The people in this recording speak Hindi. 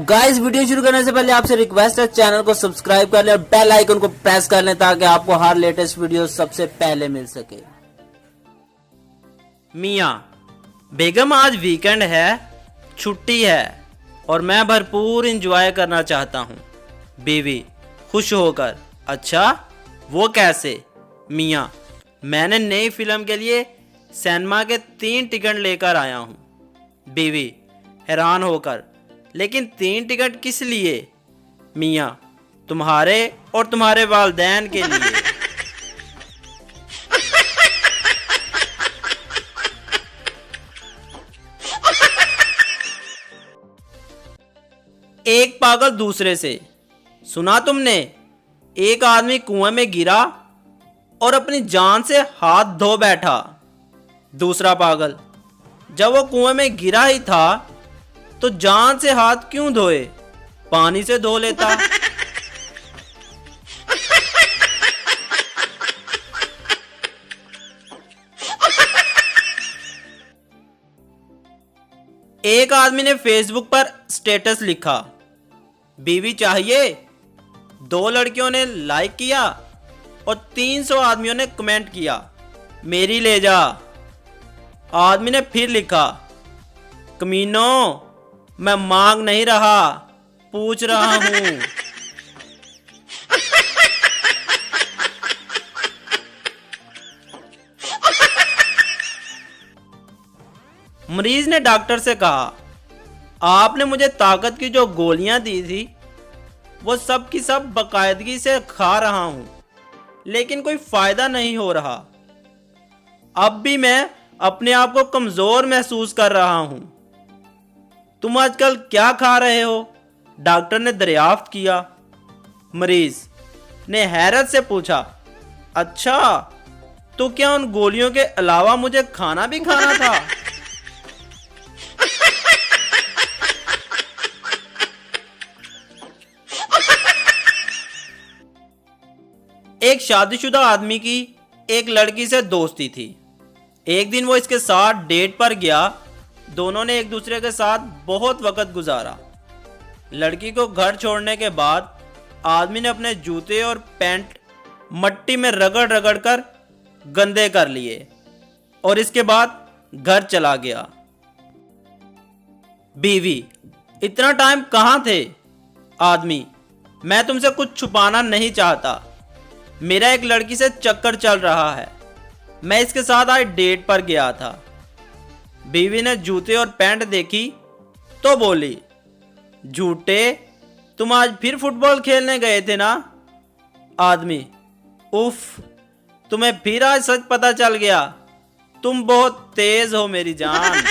गाइस वीडियो शुरू करने से पहले आपसे रिक्वेस्ट है, चैनल को सब्सक्राइब कर लें और बेल आइकन को प्रेस कर लें ताकि आपको हर लेटेस्ट वीडियो सबसे पहले मिल सके। मियाँ बेगम, आज वीकेंड है, छुट्टी है और मैं भरपूर एंजॉय करना चाहता हूँ। बीवी खुश होकर, अच्छा वो कैसे? मियाँ, मैंने नई फिल्म के लिए सिनेमा के 3 टिकट लेकर आया हूँ। बीवी हैरान होकर, लेकिन 3 टिकट किस लिए? मियाँ, तुम्हारे और तुम्हारे वालिदैन के लिए। एक पागल दूसरे से, सुना तुमने? एक आदमी कुएं में गिरा और अपनी जान से हाथ धो बैठा। दूसरा पागल, जब वो कुएं में गिरा ही था तो जान से हाथ क्यों धोए, पानी से धो लेता। एक आदमी ने फेसबुक पर स्टेटस लिखा, बीवी चाहिए। 2 लड़कियों ने लाइक किया और 300 आदमियों ने कमेंट किया, मेरी ले जा। आदमी ने फिर लिखा, कमीनों, मैं मांग नहीं रहा, पूछ रहा हूं। मरीज ने डॉक्टर से कहा, आपने मुझे ताकत की जो गोलियां दी थी वो सब की सब बाकायदगी से खा रहा हूं, लेकिन कोई फायदा नहीं हो रहा। अब भी मैं अपने आप को कमजोर महसूस कर रहा हूं। तुम आजकल क्या खा रहे हो? डॉक्टर ने दरियाफ्त किया। मरीज ने हैरत से पूछा, अच्छा तो क्या उन गोलियों के अलावा मुझे खाना भी खाना था? एक शादीशुदा आदमी की एक लड़की से दोस्ती थी। एक दिन वो इसके साथ डेट पर गया। दोनों ने एक दूसरे के साथ बहुत वक्त गुजारा। लड़की को घर छोड़ने के बाद आदमी ने अपने जूते और पैंट मट्टी में रगड़ रगड़ कर गंदे कर लिए और इसके बाद घर चला गया। बीवी, इतना टाइम कहाँ थे? आदमी, मैं तुमसे कुछ छुपाना नहीं चाहता। मेरा एक लड़की से चक्कर चल रहा है। मैं इसके साथ आज डेट पर गया था। बीवी ने जूते और पैंट देखी तो बोली, झूठे, तुम आज फिर फुटबॉल खेलने गए थे ना? आदमी, उफ, तुम्हें फिर आज सच पता चल गया। तुम बहुत तेज हो मेरी जान।